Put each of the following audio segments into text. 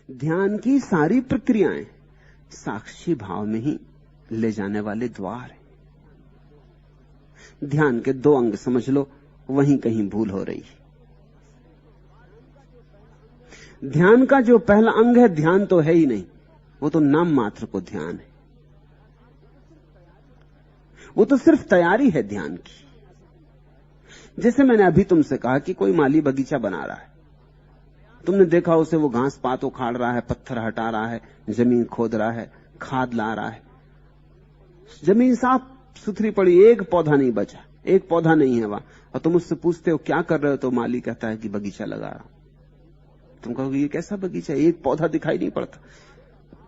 ध्यान की सारी प्रक्रियाएं साक्षी भाव में ही ले जाने वाले द्वार हैं। ध्यान के दो अंग समझ लो, वहीं कहीं भूल हो रही है। ध्यान का जो पहला अंग है, ध्यान तो है ही नहीं, वो तो नाम मात्र को ध्यान है। वो तो सिर्फ तैयारी है ध्यान की। जैसे मैंने अभी तुमसे कहा कि कोई माली बगीचा बना रहा है, तुमने देखा उसे, वो घास पात उखाड़ रहा है, पत्थर हटा रहा है, जमीन खोद रहा है, खाद ला रहा है, जमीन साफ सुथरी पड़ी, एक पौधा नहीं बचा, एक पौधा नहीं है वहां। और तुम उससे पूछते हो क्या कर रहे हो, तो माली कहता है कि बगीचा लगा रहा हूं। तुम कहोगे ये कैसा बगीचा, एक पौधा दिखाई नहीं पड़ता,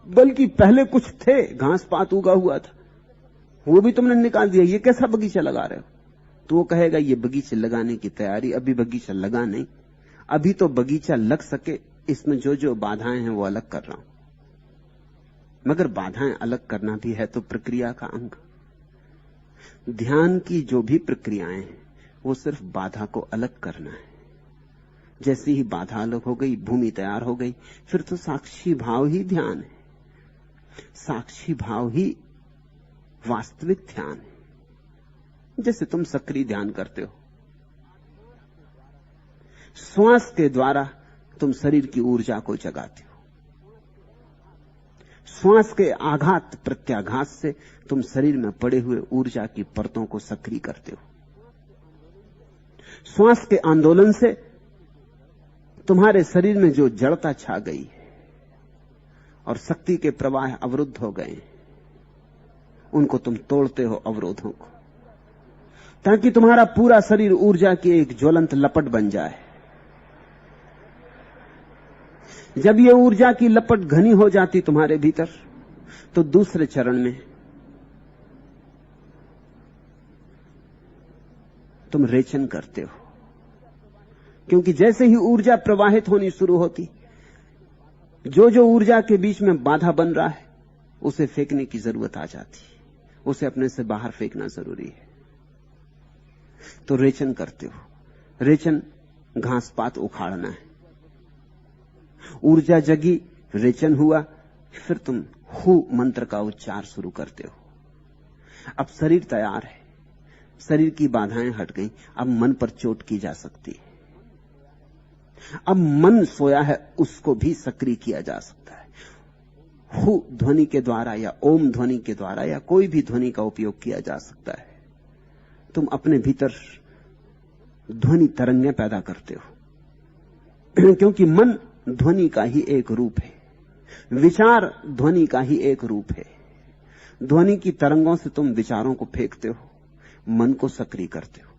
बल्कि पहले कुछ थे, घास पात उगा हुआ था, वो भी तुमने निकाल दिया, ये कैसा बगीचा लगा रहे हो। तो वो कहेगा ये बगीचे लगाने की तैयारी, अभी बगीचा लगा नहीं, अभी तो बगीचा लग सके इसमें जो जो बाधाएं हैं वो अलग कर रहा हूं। मगर बाधाएं अलग करना भी है तो प्रक्रिया का अंग। ध्यान की जो भी प्रक्रियाएं हैं वो सिर्फ बाधा को अलग करना है। जैसे ही बाधा अलग हो गई, भूमि तैयार हो गई, फिर तो साक्षी भाव ही ध्यान है। साक्षी भाव ही वास्तविक ध्यान है। जैसे तुम सक्रिय ध्यान करते हो, श्वास के द्वारा तुम शरीर की ऊर्जा को जगाते हो, श्वास के आघात प्रत्याघात से तुम शरीर में पड़े हुए ऊर्जा की परतों को सक्रिय करते हो, श्वास के आंदोलन से तुम्हारे शरीर में जो जड़ता छा गई है और शक्ति के प्रवाह अवरुद्ध हो गए, उनको तुम तोड़ते हो, अवरोधों को, ताकि तुम्हारा पूरा शरीर ऊर्जा की एक ज्वलंत लपट बन जाए। जब ये ऊर्जा की लपट घनी हो जाती तुम्हारे भीतर, तो दूसरे चरण में तुम रेचन करते हो, क्योंकि जैसे ही ऊर्जा प्रवाहित होनी शुरू होती, जो जो ऊर्जा के बीच में बाधा बन रहा है उसे फेंकने की जरूरत आ जाती, उसे अपने से बाहर फेंकना जरूरी है। तो रेचन करते हो। रेचन घास पात उखाड़ना है। ऊर्जा जगी, रेचन हुआ, फिर तुम हु मंत्र का उच्चार शुरू करते हो। अब शरीर तैयार है, शरीर की बाधाएं हट गई, अब मन पर चोट की जा सकती है। अब मन सोया है, उसको भी सक्रिय किया जा सकता है। हु ध्वनि के द्वारा या ओम ध्वनि के द्वारा या कोई भी ध्वनि का उपयोग किया जा सकता है। तुम अपने भीतर ध्वनि तरंगें पैदा करते हो, क्योंकि मन ध्वनि का ही एक रूप है, विचार ध्वनि का ही एक रूप है। ध्वनि की तरंगों से तुम विचारों को फेंकते हो, मन को सक्रिय करते हो।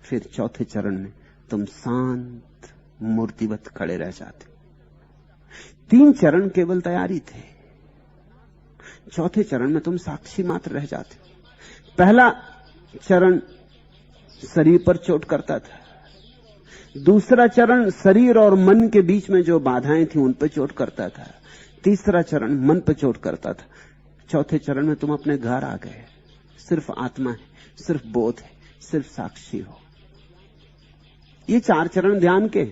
फिर चौथे चरण में तुम शांत मूर्तिवत खड़े रह जाते हो। 3 चरण केवल तैयारी थे, चौथे चरण में तुम साक्षी मात्र रह जाते हो। पहला चरण शरीर पर चोट करता था, दूसरा चरण शरीर और मन के बीच में जो बाधाएं थी उन पर चोट करता था, तीसरा चरण मन पर चोट करता था, चौथे चरण में तुम अपने घर आ गए। सिर्फ आत्मा है, सिर्फ बोध है, सिर्फ साक्षी हो। ये 4 चरण ध्यान के,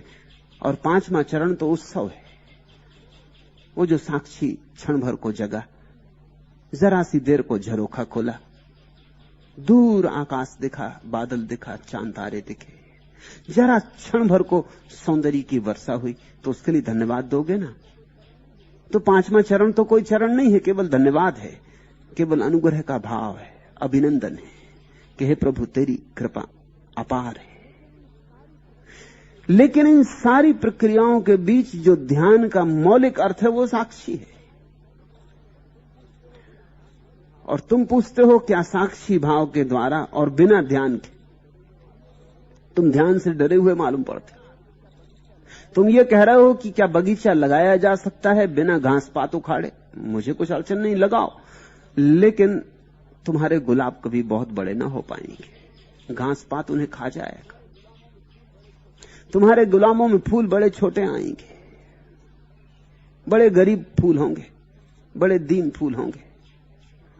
और 5वां चरण तो उत्सव है। वो जो साक्षी क्षण भर को जगा, जरा सी देर को झरोखा खोला, दूर आकाश दिखा, बादल दिखा, चांद तारे दिखे, जरा क्षण भर को सौंदर्य की वर्षा हुई, तो उसके लिए धन्यवाद दोगे ना। तो 5वां चरण तो कोई चरण नहीं है, केवल धन्यवाद है, केवल अनुग्रह का भाव है, अभिनंदन है कि हे प्रभु तेरी कृपा अपार है। लेकिन इन सारी प्रक्रियाओं के बीच जो ध्यान का मौलिक अर्थ है वो साक्षी है। और तुम पूछते हो क्या साक्षी भाव के द्वारा और बिना ध्यान के? तुम ध्यान से डरे हुए मालूम पड़ते हो। तुम ये कह रहे हो कि क्या बगीचा लगाया जा सकता है बिना घास पात उखाड़े? मुझे कुछ अड़चन नहीं, लगाओ, लेकिन तुम्हारे गुलाब कभी बहुत बड़े ना हो पाएंगे, घास पात उन्हें खा जाएगा। तुम्हारे गुलाबों में फूल बड़े छोटे आएंगे, बड़े गरीब फूल होंगे, बड़े दीन फूल होंगे,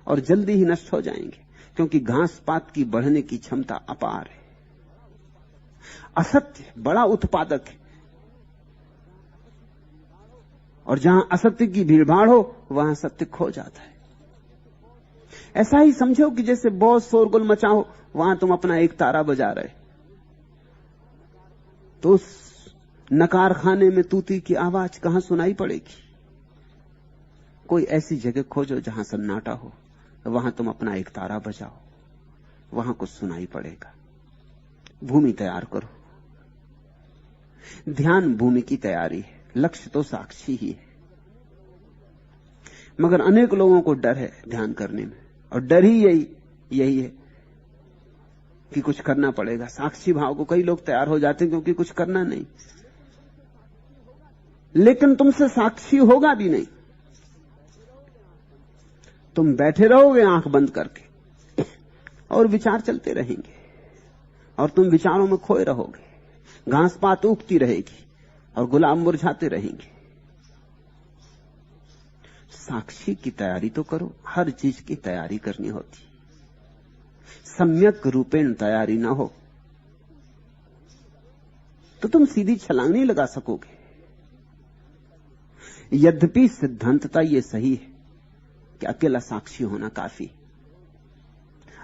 और जल्दी ही नष्ट हो जाएंगे, क्योंकि घास पात की बढ़ने की क्षमता अपार है। असत्य बड़ा उत्पादक है, और जहां असत्य की भीड़भाड़ हो वहां सत्य खो जाता है। ऐसा ही समझो कि जैसे बहुत शोरगुल मचा हो, वहां तुम अपना एक तारा बजा रहे, तो उस नकार खाने में तूती की आवाज कहां सुनाई पड़ेगी? कोई ऐसी जगह खोजो जहां सन्नाटा हो, वहां तुम अपना एक तारा बजाओ, वहां कुछ सुनाई पड़ेगा। भूमि तैयार करो। ध्यान भूमि की तैयारी है, लक्ष्य तो साक्षी ही है। मगर अनेक लोगों को डर है ध्यान करने में, और डर ही यही है कि कुछ करना पड़ेगा। साक्षी भाव को कई लोग तैयार हो जाते हैं क्योंकि कुछ करना नहीं, लेकिन तुमसे साक्षी होगा भी नहीं। तुम बैठे रहोगे आंख बंद करके और विचार चलते रहेंगे, और तुम विचारों में खोए रहोगे। घास पात उगती रहेगी और गुलाब मुरझाते रहेंगे। साक्षी की तैयारी तो करो। हर चीज की तैयारी करनी होती, सम्यक रूपेण तैयारी ना हो तो तुम सीधी छलांग नहीं लगा सकोगे। यद्यपि सिद्धांतता यह सही है कि अकेला साक्षी होना काफी।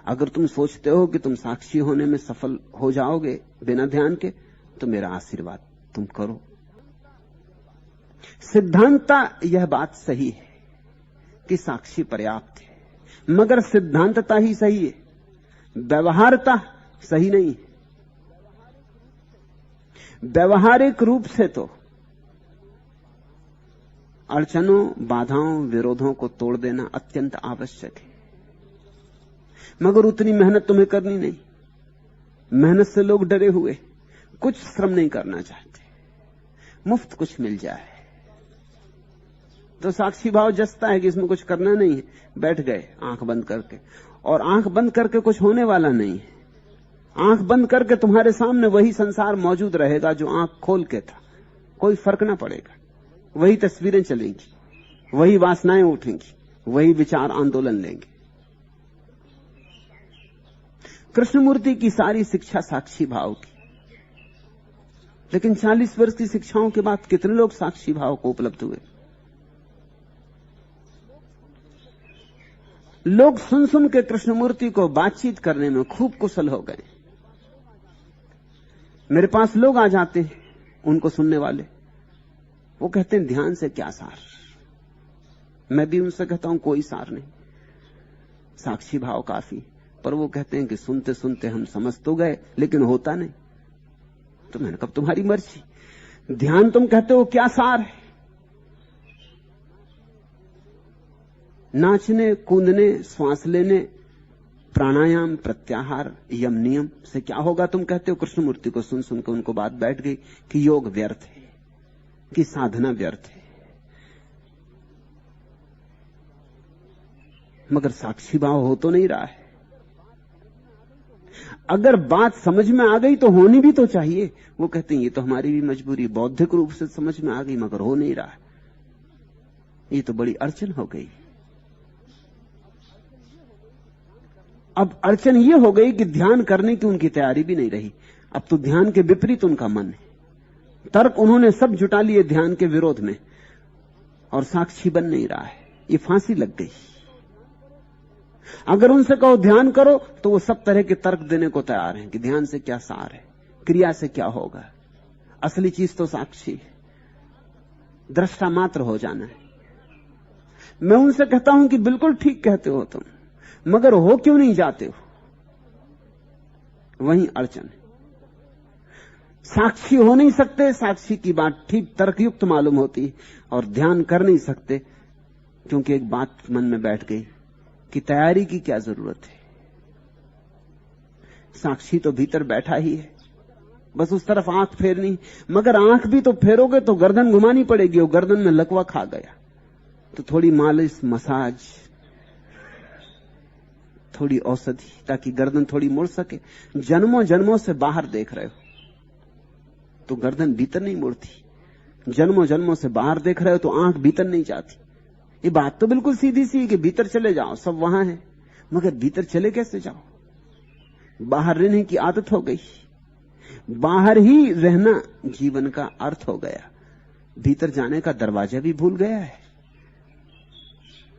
अगर तुम सोचते हो कि तुम साक्षी होने में सफल हो जाओगे बिना ध्यान के, तो मेरा आशीर्वाद, तुम करो। सिद्धांतता यह बात सही है कि साक्षी पर्याप्त है, मगर सिद्धांतता ही सही है, व्यवहारता सही नहीं है। व्यवहारिक रूप से तो अड़चनों, बाधाओं, विरोधों को तोड़ देना अत्यंत आवश्यक है, मगर उतनी मेहनत तुम्हें करनी नहीं। मेहनत से लोग डरे हुए, कुछ श्रम नहीं करना चाहते, मुफ्त कुछ मिल जाए तो साक्षी भाव जसता है कि इसमें कुछ करना नहीं है। बैठ गए आंख बंद करके, और आंख बंद करके कुछ होने वाला नहीं है। आंख बंद करके तुम्हारे सामने वही संसार मौजूद रहेगा जो आंख खोल के था। कोई फर्क ना पड़ेगा, वही तस्वीरें चलेंगी, वही वासनाएं उठेंगी, वही विचार आंदोलन लेंगे। कृष्णमूर्ति की सारी शिक्षा साक्षी भाव की, लेकिन 40 वर्ष की शिक्षाओं के बाद कितने लोग साक्षी भाव को उपलब्ध हुए? लोग सुन सुन के कृष्णमूर्ति को बातचीत करने में खूब कुशल हो गए। मेरे पास लोग आ जाते हैं, उनको सुनने वाले, वो कहते हैं ध्यान से क्या सार? मैं भी उनसे कहता हूं कोई सार नहीं, साक्षी भाव काफी। पर वो कहते हैं कि सुनते सुनते हम समझ तो गए लेकिन होता नहीं। तो मैंने कहा तुम्हारी मर्जी, ध्यान तुम कहते हो क्या सार है? नाचने, कूदने, श्वास लेने, प्राणायाम, प्रत्याहार, यम नियम से क्या होगा? तुम कहते हो कृष्णमूर्ति को सुन सुन के उनको बात बैठ गई कि योग व्यर्थ है, कि साधना व्यर्थ है। मगर साक्षी भाव हो तो नहीं रहा है। अगर बात समझ में आ गई तो होनी भी तो चाहिए। वो कहते हैं ये तो हमारी भी मजबूरी, बौद्धिक रूप से समझ में आ गई मगर हो नहीं रहा है, ये तो बड़ी अड़चन हो गई। अब अड़चन ये हो गई कि ध्यान करने की उनकी तैयारी भी नहीं रही। अब तो ध्यान के विपरीत उनका मन है। तर्क उन्होंने सब जुटा लिए ध्यान के विरोध में, और साक्षी बन नहीं रहा है। ये फांसी लग गई। अगर उनसे कहो ध्यान करो तो वो सब तरह के तर्क देने को तैयार हैं कि ध्यान से क्या सार है, क्रिया से क्या होगा, असली चीज तो साक्षी है, दृष्टा मात्र हो जाना है। मैं उनसे कहता हूं कि बिल्कुल ठीक कहते हो तुम, मगर हो क्यों नहीं जाते हो? वहीं अड़चन है। साक्षी हो नहीं सकते, साक्षी की बात ठीक तर्कयुक्त मालूम होती, और ध्यान कर नहीं सकते क्योंकि एक बात मन में बैठ गई कि तैयारी की क्या जरूरत है। साक्षी तो भीतर बैठा ही है, बस उस तरफ आंख फेरनी। मगर आंख भी तो फेरोगे तो गर्दन घुमानी पड़ेगी, और गर्दन में लकवा खा गया तो थोड़ी मालिश, मसाज, थोड़ी औषधि, ताकि गर्दन थोड़ी मुड़ सके। जन्मों जन्मों से बाहर देख रहे हो तो गर्दन भीतर नहीं मुड़ती। जन्मों जन्मों से बाहर देख रहे हो तो आंख भीतर नहीं जाती। ये बात तो बिल्कुल सीधी सी है कि भीतर चले जाओ, सब वहां है, मगर भीतर चले कैसे जाओ? बाहर रहने की आदत हो गई। बाहर ही रहना जीवन का अर्थ हो गया। भीतर जाने का दरवाजा भी भूल गया है।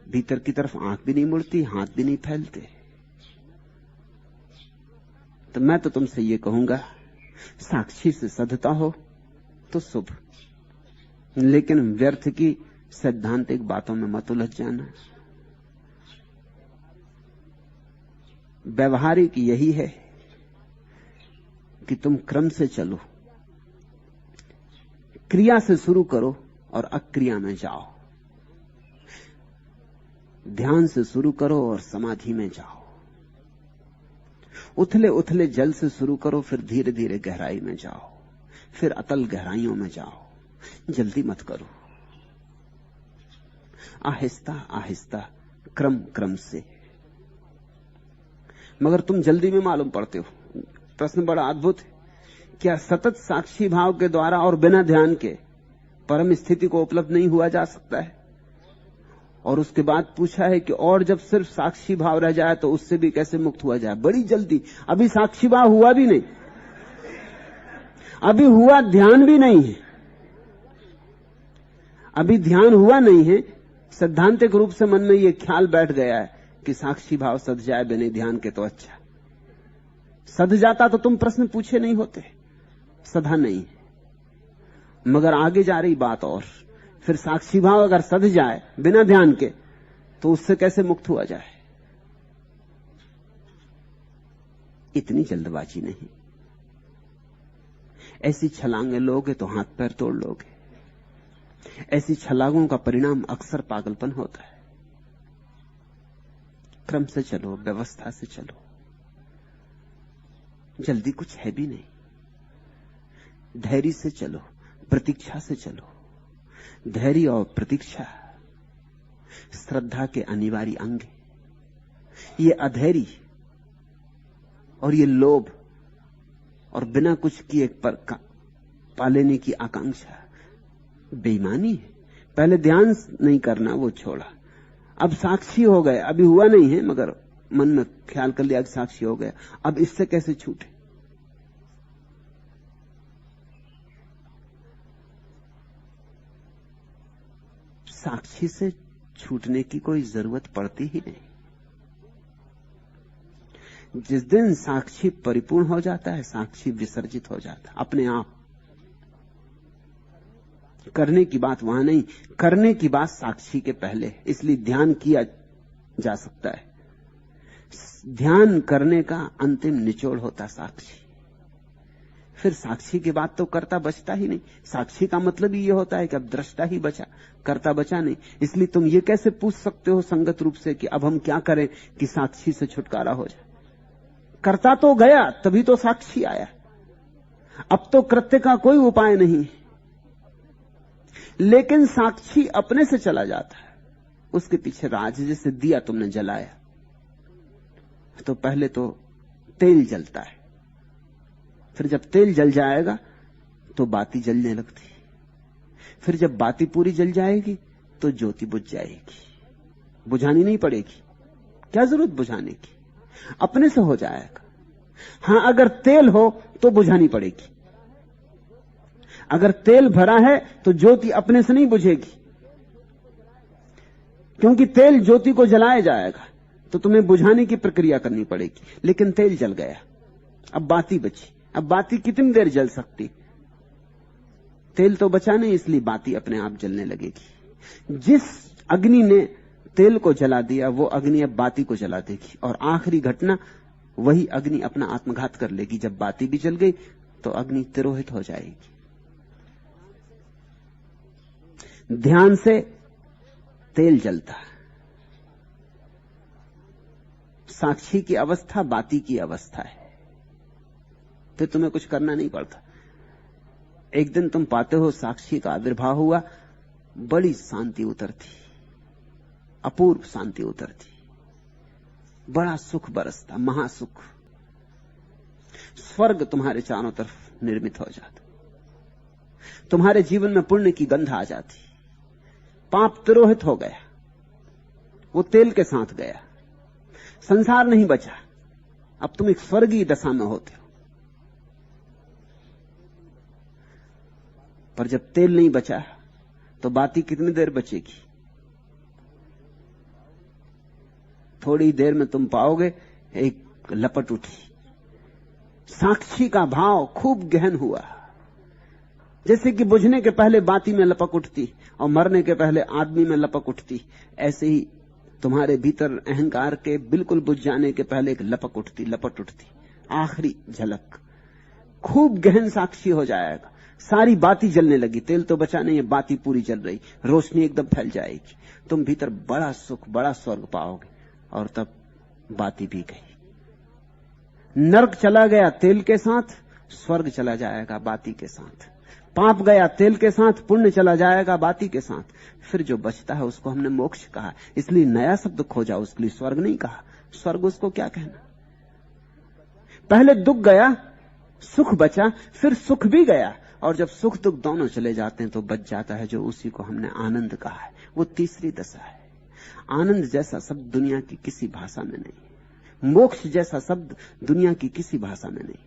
भीतर की तरफ आंख भी नहीं मुड़ती, हाथ भी नहीं फैलते। तो मैं तो तुमसे ये कहूंगा, साक्षी से सधता हो तो शुभ, लेकिन व्यर्थ की सैद्धांतिक बातों में मत उलझ जाना। व्यवहारिक यही है कि तुम क्रम से चलो, क्रिया से शुरू करो और अक्रिया में जाओ, ध्यान से शुरू करो और समाधि में जाओ, उथले उथले जल से शुरू करो, फिर धीरे धीरे गहराई में जाओ, फिर अतल गहराइयों में जाओ। जल्दी मत करो, आहिस्ता आहिस्ता, क्रम क्रम से। मगर तुम जल्दी में मालूम पड़ते हो। प्रश्न बड़ा अद्भुत है, क्या सतत साक्षी भाव के द्वारा और बिना ध्यान के परम स्थिति को उपलब्ध नहीं हुआ जा सकता है? और उसके बाद पूछा है कि और जब सिर्फ साक्षी भाव रह जाए तो उससे भी कैसे मुक्त हुआ जाए? बड़ी जल्दी, अभी साक्षी भाव हुआ भी नहीं, अभी हुआ ध्यान भी नहीं है, अभी ध्यान हुआ नहीं है। सैद्धांतिक रूप से मन में यह ख्याल बैठ गया है कि साक्षी भाव सध जाए बिना ध्यान के तो अच्छा। सध जाता तो तुम प्रश्न पूछे नहीं होते, सधा नहीं। मगर आगे जा रही बात और, फिर साक्षी भाव अगर सध जाए बिना ध्यान के तो उससे कैसे मुक्त हुआ जाए? इतनी जल्दबाजी नहीं। ऐसी छलांगे लोगे तो हाथ पैर तोड़ लोगे। ऐसी छलांगों का परिणाम अक्सर पागलपन होता है। क्रम से चलो, व्यवस्था से चलो, जल्दी कुछ है भी नहीं। धैर्य से चलो, प्रतीक्षा से चलो। धैर्य और प्रतीक्षा श्रद्धा के अनिवार्य अंग हैं। ये अधैर्य और ये लोभ और बिना कुछ किए पा लेने की आकांक्षा बेईमानी है। पहले ध्यान नहीं करना, वो छोड़ा, अब साक्षी हो गए, अभी हुआ नहीं है मगर मन में ख्याल कर लिया कि साक्षी हो गया, अब इससे कैसे छूटे? साक्षी से छूटने की कोई जरूरत पड़ती ही नहीं। जिस दिन साक्षी परिपूर्ण हो जाता है, साक्षी विसर्जित हो जाता है अपने आप। करने की बात वहां नहीं, करने की बात साक्षी के पहले, इसलिए ध्यान किया जा सकता है। ध्यान करने का अंतिम निचोड़ होता साक्षी। फिर साक्षी के बाद तो कर्ता बचता ही नहीं। साक्षी का मतलब ही ये होता है कि अब दृष्टा ही बचा, कर्ता बचा नहीं। इसलिए तुम ये कैसे पूछ सकते हो संगत रूप से कि अब हम क्या करें कि साक्षी से छुटकारा हो जाए? कर्ता तो गया, तभी तो साक्षी आया। अब तो कृत्य का कोई उपाय नहीं, लेकिन साक्षी अपने से चला जाता है। उसके पीछे राज, जैसे दिया तुमने जलाया तो पहले तो तेल जलता है, फिर जब तेल जल जाएगा तो बाती जलने लगती, फिर जब बाती पूरी जल जाएगी तो ज्योति बुझ जाएगी। बुझानी नहीं पड़ेगी, क्या जरूरत बुझाने की, अपने से हो जाएगा। हां, अगर तेल हो तो बुझानी पड़ेगी। अगर तेल भरा है तो ज्योति अपने से नहीं बुझेगी, क्योंकि तेल ज्योति को जलाया जाएगा, तो तुम्हें बुझाने की प्रक्रिया करनी पड़ेगी। लेकिन तेल जल गया, अब बाती बची। अब बाती कितनी देर जल सकती? तेल तो बचा नहीं, इसलिए बाती अपने आप जलने लगेगी। जिस अग्नि ने तेल को जला दिया, वो अग्नि अब बाती को जला देगी, और आखिरी घटना वही अग्नि अपना आत्मघात कर लेगी। जब बाती भी जल गई तो अग्नि तिरोहित हो जाएगी। ध्यान से तेल जलता, साक्षी की अवस्था बाती की अवस्था है। फिर तुम्हें कुछ करना नहीं पड़ता। एक दिन तुम पाते हो साक्षी का आविर्भाव हुआ, बड़ी शांति उतरती, अपूर्व शांति उतरती, बड़ा सुख बरसता, महासुख। स्वर्ग तुम्हारे चारों तरफ निर्मित हो जाता, तुम्हारे जीवन में पुण्य की गंध आ जाती, पाप तिरोहित हो गया, वो तेल के साथ गया, संसार नहीं बचा। अब तुम एक स्वर्गीय दशा में होते हो। पर जब तेल नहीं बचा तो बाती कितनी देर बचेगी? थोड़ी देर में तुम पाओगे एक लपट उठी। साक्षी का भाव खूब गहन हुआ, जैसे कि बुझने के पहले बाती में लपक उठती और मरने के पहले आदमी में लपक उठती, ऐसे ही तुम्हारे भीतर अहंकार के बिल्कुल बुझ जाने के पहले एक लपक उठती, लपट उठती, आखिरी झलक। खूब गहन साक्षी हो जाएगा। सारी बाती जलने लगी, तेल तो बचा नहीं है, बाती पूरी जल रही, रोशनी एकदम फैल जाएगी। तुम भीतर बड़ा सुख, बड़ा स्वर्ग पाओगे। और तब बाती भी गई। नरक चला गया तेल के साथ, स्वर्ग चला जाएगा बाती के साथ। पाप गया तेल के साथ, पुण्य चला जाएगा बाती के साथ। फिर जो बचता है उसको हमने मोक्ष कहा, इसलिए नया शब्द खोजा, उसके लिए स्वर्ग नहीं कहा। स्वर्ग उसको क्या कहना? पहले दुख गया, सुख बचा, फिर सुख भी गया, और जब सुख दुख दोनों चले जाते हैं तो बच जाता है जो उसी को हमने आनंद कहा है। वो तीसरी दशा है। आनंद जैसा शब्द दुनिया की किसी भाषा में नहीं, मोक्ष जैसा शब्द दुनिया की किसी भाषा में नहीं।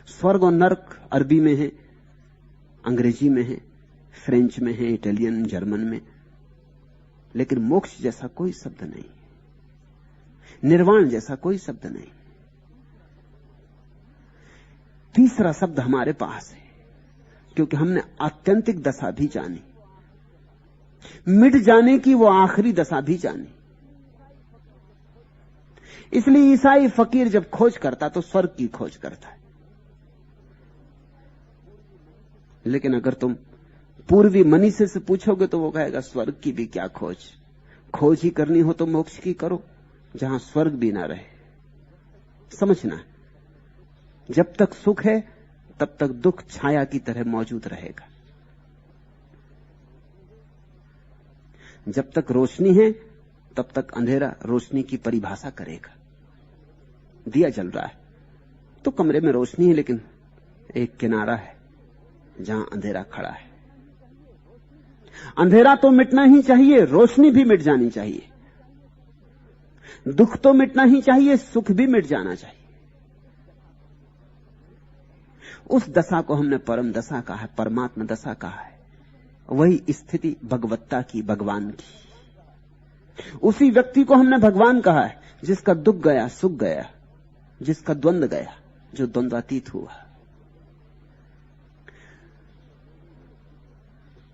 स्वर्ग और नरक अरबी में है, अंग्रेजी में है, फ्रेंच में है, इटालियन, जर्मन में, लेकिन मोक्ष जैसा कोई शब्द नहीं, निर्वाण जैसा कोई शब्द नहीं। तीसरा शब्द हमारे पास है, क्योंकि हमने आत्यंतिक दशा भी जानी, मिट जाने की वो आखिरी दशा भी जानी। इसलिए ईसाई फकीर जब खोज करता तो स्वर्ग की खोज करता है। लेकिन अगर तुम पूर्वी मनीषी से पूछोगे तो वो कहेगा स्वर्ग की भी क्या खोज, खोज ही करनी हो तो मोक्ष की करो, जहां स्वर्ग भी ना रहे। समझना, जब तक सुख है तब तक दुख छाया की तरह मौजूद रहेगा। जब तक रोशनी है तब तक अंधेरा रोशनी की परिभाषा करेगा। दिया जल रहा है तो कमरे में रोशनी है, लेकिन एक किनारा है जहां अंधेरा खड़ा है। अंधेरा तो मिटना ही चाहिए, रोशनी भी मिट जानी चाहिए। दुख तो मिटना ही चाहिए, सुख भी मिट जाना चाहिए। उस दशा को हमने परम दशा कहा है, परमात्मा दशा कहा है। वही स्थिति भगवत्ता की, भगवान की। उसी व्यक्ति को हमने भगवान कहा है जिसका दुख गया, सुख गया, जिसका द्वंद्व गया, जो द्वंद्वातीत हुआ।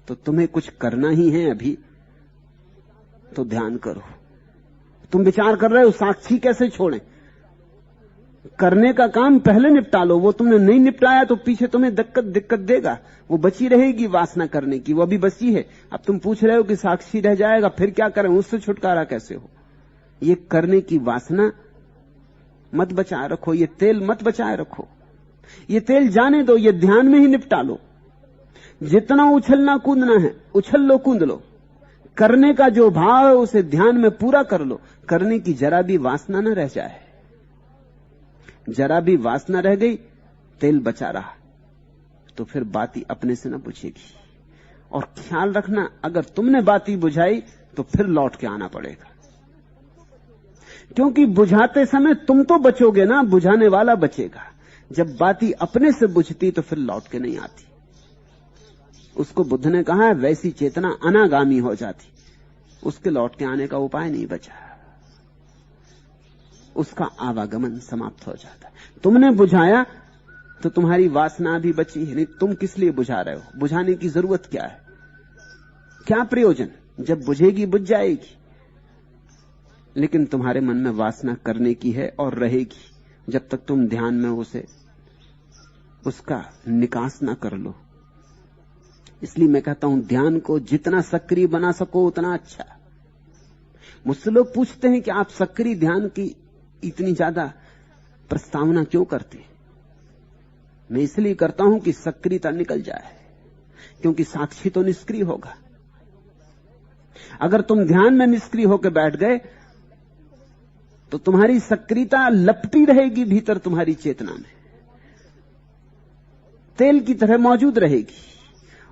तो तुम्हें कुछ करना ही है अभी, तो ध्यान करो। तुम विचार कर रहे हो साक्षी कैसे छोड़ें, करने का काम पहले निपटा लो। वो तुमने नहीं निपटाया तो पीछे तुम्हें दिक्कत देगा। वो बची रहेगी वासना करने की, वो अभी बची है। अब तुम पूछ रहे हो कि साक्षी रह जाएगा, फिर क्या करें, उससे छुटकारा कैसे हो? ये करने की वासना मत बचाए रखो, ये तेल मत बचाए रखो, ये तेल जाने दो, ये ध्यान में ही निपटा लो। जितना उछलना कूदना है उछल लो, कूद लो। करने का जो भाव है उसे ध्यान में पूरा कर लो। करने की जरा भी वासना न रह जाए। जरा भी वासना रह गई, तेल बचा रहा तो फिर बाती अपने से न बुझेगी। और ख्याल रखना, अगर तुमने बाती बुझाई तो फिर लौट के आना पड़ेगा, क्योंकि बुझाते समय तुम तो बचोगे ना, बुझाने वाला बचेगा। जब बाती अपने से बुझती तो फिर लौट के नहीं आती। उसको बुद्ध ने कहा है वैसी चेतना अनागामी हो जाती, उसके लौट के आने का उपाय नहीं बचा, उसका आवागमन समाप्त हो जाता है। तुमने बुझाया तो तुम्हारी वासना भी बची है, नहीं तुम किस लिए बुझा रहे हो? बुझाने की जरूरत क्या है, क्या प्रयोजन? जब बुझेगी बुझ जाएगी। लेकिन तुम्हारे मन में वासना करने की है और रहेगी जब तक तुम ध्यान में उसका निकास ना कर लो। इसलिए मैं कहता हूं ध्यान को जितना सक्रिय बना सको उतना अच्छा। मुझसे लोग पूछते हैं कि आप सक्रिय ध्यान की इतनी ज्यादा प्रस्तावना क्यों करते हैं? मैं इसलिए करता हूं कि सक्रियता निकल जाए, क्योंकि साक्षी तो निष्क्रिय होगा। अगर तुम ध्यान में निष्क्रिय होकर बैठ गए तो तुम्हारी सक्रियता लपटी रहेगी भीतर तुम्हारी चेतना में, तेल की तरह मौजूद रहेगी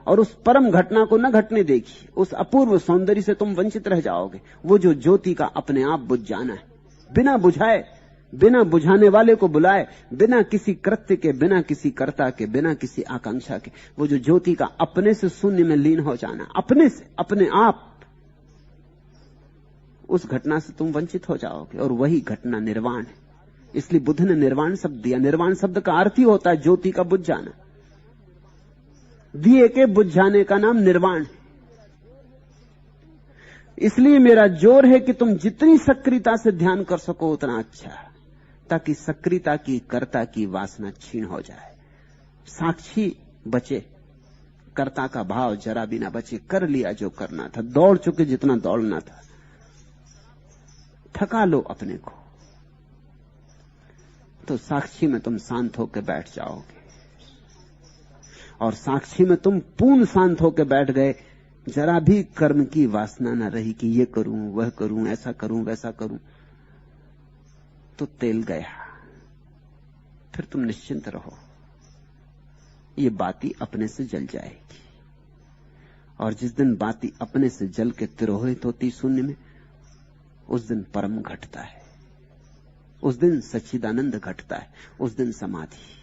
और उस परम घटना को न घटने देगी। उस अपूर्व सौंदर्य से तुम वंचित रह जाओगे। वो जो ज्योति का अपने आप बुझ जाना है, बिना बुझाए बिना बुझाने वाले को बुलाए, बिना किसी कृत्य के, बिना किसी कर्ता के, बिना किसी आकांक्षा के। वो जो ज्योति का अपने से शून्य में लीन हो जाना, अपने से, अपने आप, उस घटना से तुम वंचित हो जाओगे। और वही घटना निर्वाण है। इसलिए बुद्ध ने निर्वाण शब्द दिया। निर्वाण शब्द का अर्थ ही होता है ज्योति का बुझ जाना। दिए के बुझ जाने का नाम निर्वाण है। इसलिए मेरा जोर है कि तुम जितनी सक्रियता से ध्यान कर सको उतना अच्छा है, ताकि सक्रियता की, कर्ता की वासना छीन हो जाए, साक्षी बचे, कर्ता का भाव जरा भी ना बचे। कर लिया जो करना था, दौड़ चुके जितना दौड़ना था, थका लो अपने को, तो साक्षी में तुम शांत होकर बैठ जाओगे। और साक्षी में तुम पूर्ण शांत होकर बैठ गए, जरा भी कर्म की वासना न रही कि ये करूं, वह करूं, ऐसा करूं, वैसा करूं, तो तेल गया। फिर तुम निश्चिंत रहो, ये बाती अपने से जल जाएगी। और जिस दिन बाती अपने से जल के तिरोहित होती शून्य में, उस दिन परम घटता है, उस दिन सच्चिदानंद घटता है, उस दिन समाधि।